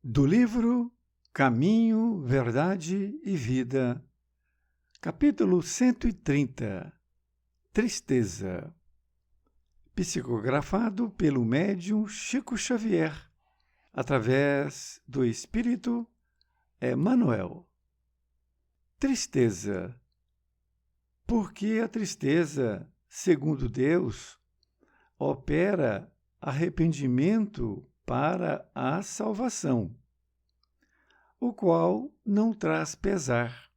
Do livro Caminho, Verdade e Vida, capítulo 130, Tristeza, psicografado pelo médium Chico Xavier, através do Espírito Emmanuel. Tristeza. Porque a tristeza, segundo Deus, opera arrependimento para a salvação, o qual não traz pesar.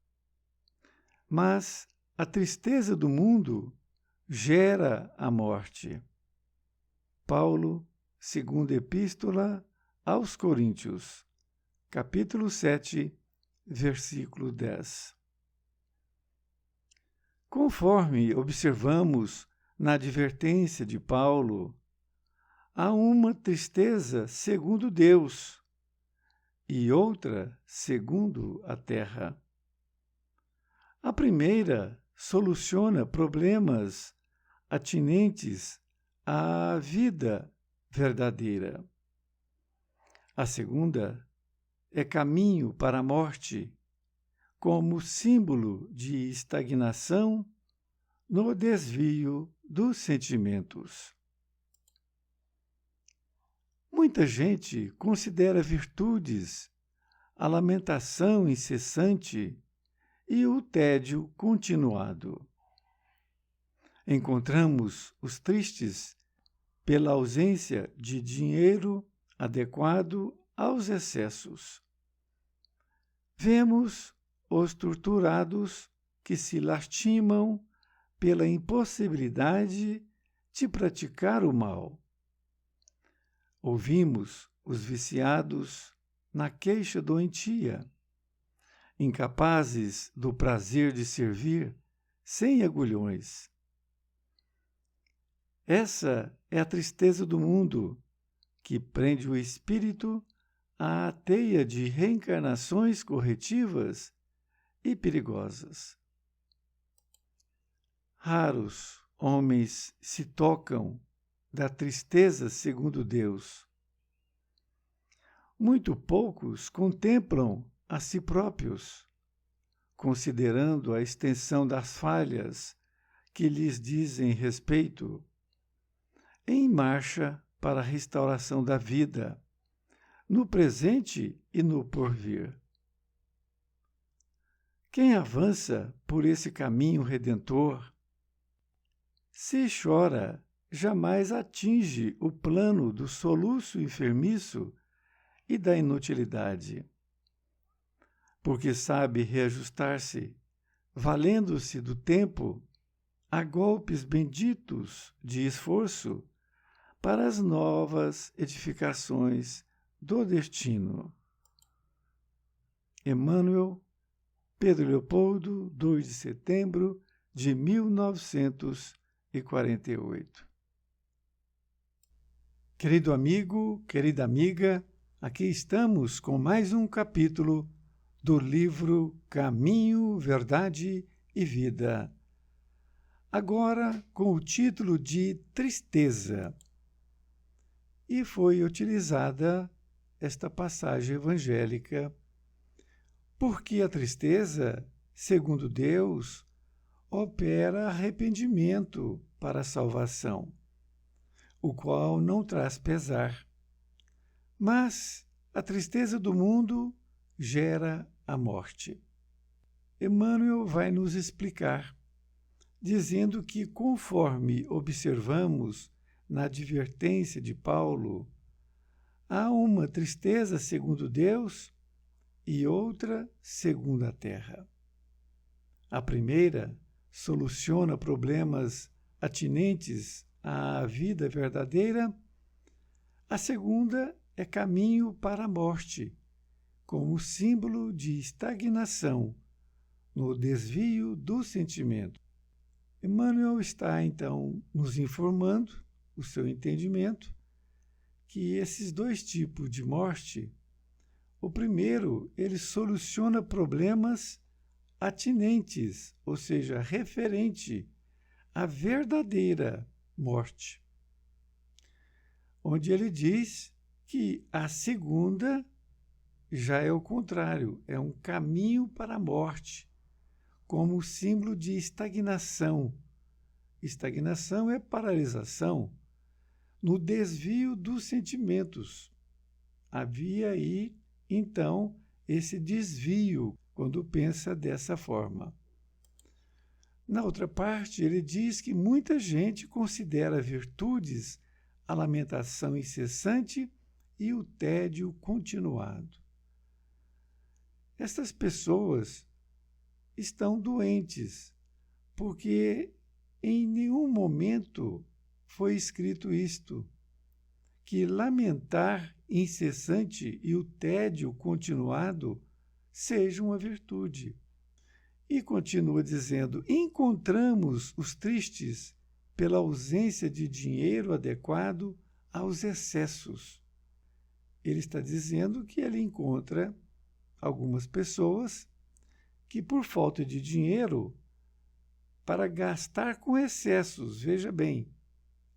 Mas a tristeza do mundo gera a morte. Paulo, segunda Epístola aos Coríntios, capítulo 7, versículo 10. Conforme observamos na advertência de Paulo, há uma tristeza segundo Deus e outra segundo a terra. A primeira soluciona problemas atinentes à vida verdadeira. A segunda é caminho para a morte, como símbolo de estagnação no desvio dos sentimentos. Muita gente considera virtudes a lamentação incessante e o tédio continuado. Encontramos os tristes pela ausência de dinheiro adequado aos excessos. Vemos os torturados que se lastimam pela impossibilidade de praticar o mal. Ouvimos os viciados na queixa doentia, incapazes do prazer de servir sem agulhões. Essa é a tristeza do mundo, que prende o espírito à teia de reencarnações corretivas e perigosas. Raros homens se tocam da tristeza segundo Deus. Muito poucos contemplam a si próprios, considerando a extensão das falhas que lhes dizem respeito, em marcha para a restauração da vida, no presente e no porvir. Quem avança por esse caminho redentor, se chora, jamais atinge o plano do soluço enfermiço e da inutilidade, porque sabe reajustar-se, valendo-se do tempo a golpes benditos de esforço para as novas edificações do destino. Emmanuel, Pedro Leopoldo, 2 de setembro de 1948. Querido amigo, querida amiga, aqui estamos com mais um capítulo do livro Caminho, Verdade e Vida. Agora com o título de Tristeza. E foi utilizada esta passagem evangélica, porque a tristeza, segundo Deus, opera arrependimento para a salvação, o qual não traz pesar. Mas a tristeza do mundo gera a morte. Emmanuel vai nos explicar, dizendo que, conforme observamos na advertência de Paulo, há uma tristeza segundo Deus e outra segundo a terra. A primeira soluciona problemas atinentes à vida verdadeira, a segunda é caminho para a morte, como símbolo de estagnação no desvio do sentimento. Emmanuel está, então, nos informando, o seu entendimento, que esses dois tipos de morte, o primeiro, ele soluciona problemas atinentes, ou seja, referente à verdadeira morte, onde ele diz que a segunda já é o contrário, é um caminho para a morte, como símbolo de estagnação. Estagnação é paralisação no desvio dos sentimentos. Havia aí, então, esse desvio quando pensa dessa forma. Na outra parte, ele diz que muita gente considera virtudes a lamentação incessante e o tédio continuado. Estas pessoas estão doentes, porque em nenhum momento foi escrito isto, que lamentar incessante e o tédio continuado seja uma virtude. E continua dizendo: encontramos os tristes pela ausência de dinheiro adequado aos excessos. Ele está dizendo que ele encontra algumas pessoas que, por falta de dinheiro, para gastar com excessos, veja bem,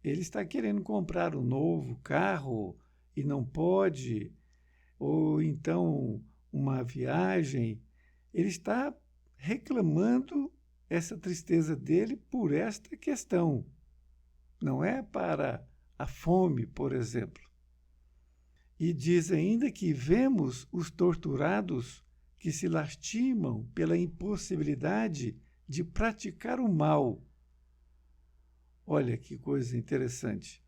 ele está querendo comprar um novo carro e não pode, ou então uma viagem, ele está reclamando essa tristeza dele por esta questão. Não é para a fome, por exemplo. E diz ainda que vemos os torturados que se lastimam pela impossibilidade de praticar o mal. Olha que coisa interessante.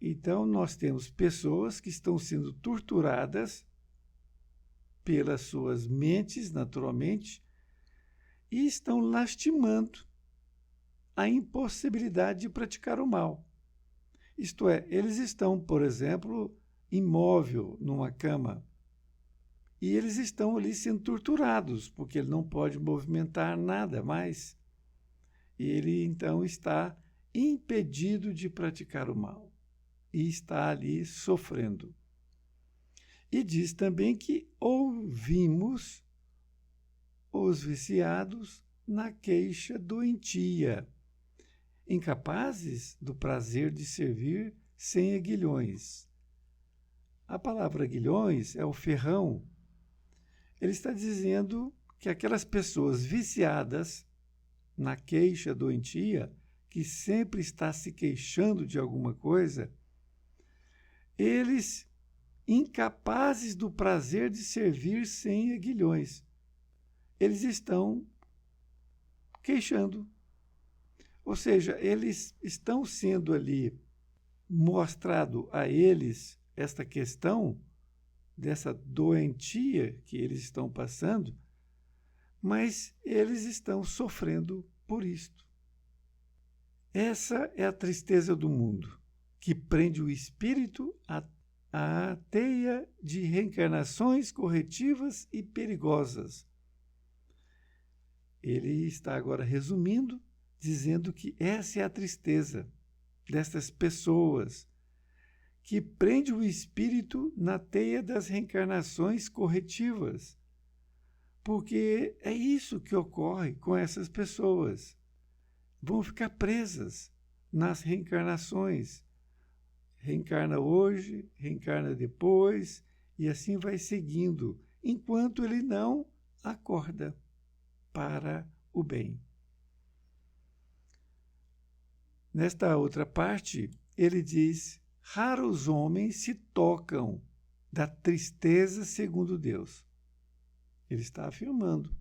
Então, nós temos pessoas que estão sendo torturadas pelas suas mentes, naturalmente, e estão lastimando a impossibilidade de praticar o mal. Isto é, eles estão, por exemplo, imóvel numa cama, e eles estão ali sendo torturados, porque ele não pode movimentar nada mais. E ele, então, está impedido de praticar o mal e está ali sofrendo. E diz também que ouvimos os viciados na queixa doentia, incapazes do prazer de servir sem aguilhões. A palavra aguilhões é o ferrão. Ele está dizendo que aquelas pessoas viciadas na queixa doentia, que sempre está se queixando de alguma coisa, eles incapazes do prazer de servir sem aguilhões. Eles estão queixando. Ou seja, eles estão sendo ali mostrado a eles esta questão dessa doentia que eles estão passando, mas eles estão sofrendo por isto. Essa é a tristeza do mundo, que prende o espírito à teia de reencarnações corretivas e perigosas. Ele está agora resumindo, dizendo que essa é a tristeza destas pessoas, que prende o espírito na teia das reencarnações corretivas. Porque é isso que ocorre com essas pessoas. Vão ficar presas nas reencarnações. Reencarna hoje, reencarna depois, e assim vai seguindo, enquanto ele não acorda para o bem. Nesta outra parte, ele diz: raros homens se tocam da tristeza segundo Deus. Ele está afirmando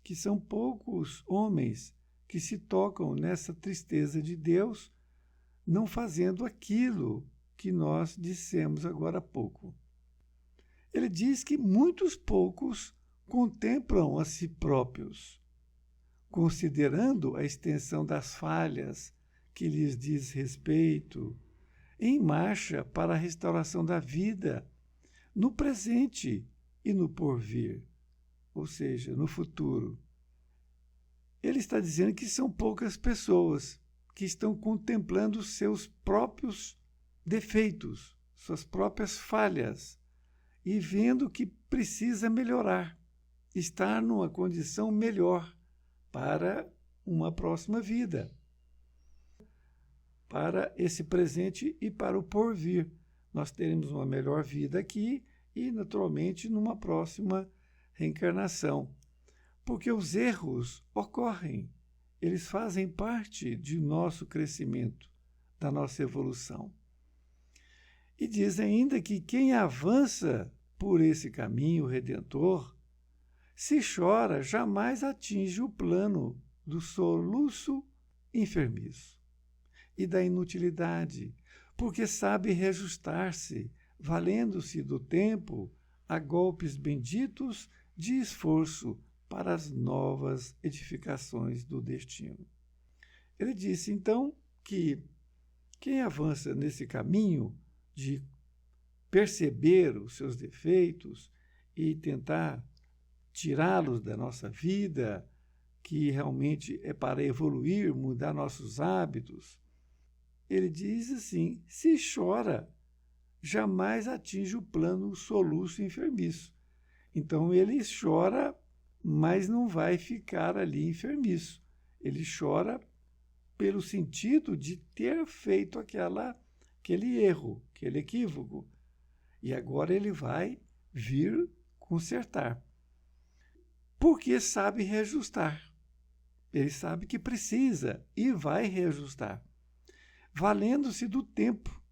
que são poucos homens que se tocam nessa tristeza de Deus, não fazendo aquilo que nós dissemos agora há pouco. Ele diz que muitos poucos contemplam a si próprios, considerando a extensão das falhas que lhes diz respeito, em marcha para a restauração da vida, no presente e no porvir, ou seja, no futuro. Ele está dizendo que são poucas pessoas que estão contemplando seus próprios defeitos, suas próprias falhas, e vendo que precisa melhorar, estar numa condição melhor para uma próxima vida, para esse presente e para o porvir. Nós teremos uma melhor vida aqui e, naturalmente, numa próxima reencarnação. Porque os erros ocorrem, eles fazem parte de nosso crescimento, da nossa evolução. E diz ainda que quem avança por esse caminho redentor, se chora, jamais atinge o plano do soluço enfermiço e da inutilidade, porque sabe reajustar-se, valendo-se do tempo a golpes benditos de esforço para as novas edificações do destino. Ele disse, então, que quem avança nesse caminho de perceber os seus defeitos e tentar tirá-los da nossa vida, que realmente é para evoluir, mudar nossos hábitos, ele diz assim, se chora, jamais atinge o plano soluço enfermiço. Então ele chora, mas não vai ficar ali enfermiço. Ele chora pelo sentido de ter feito aquele erro, aquele equívoco. E agora ele vai vir consertar. Porque sabe reajustar. Ele sabe que precisa e vai reajustar, valendo-se do tempo,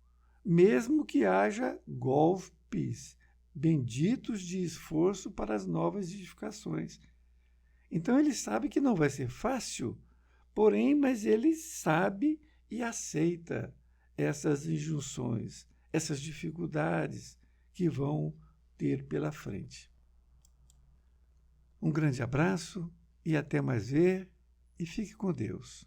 mesmo que haja golpes benditos de esforço para as novas edificações. Então ele sabe que não vai ser fácil, porém, mas ele sabe e aceita essas injunções, essas dificuldades que vão ter pela frente. Um grande abraço e até mais ver, e fique com Deus.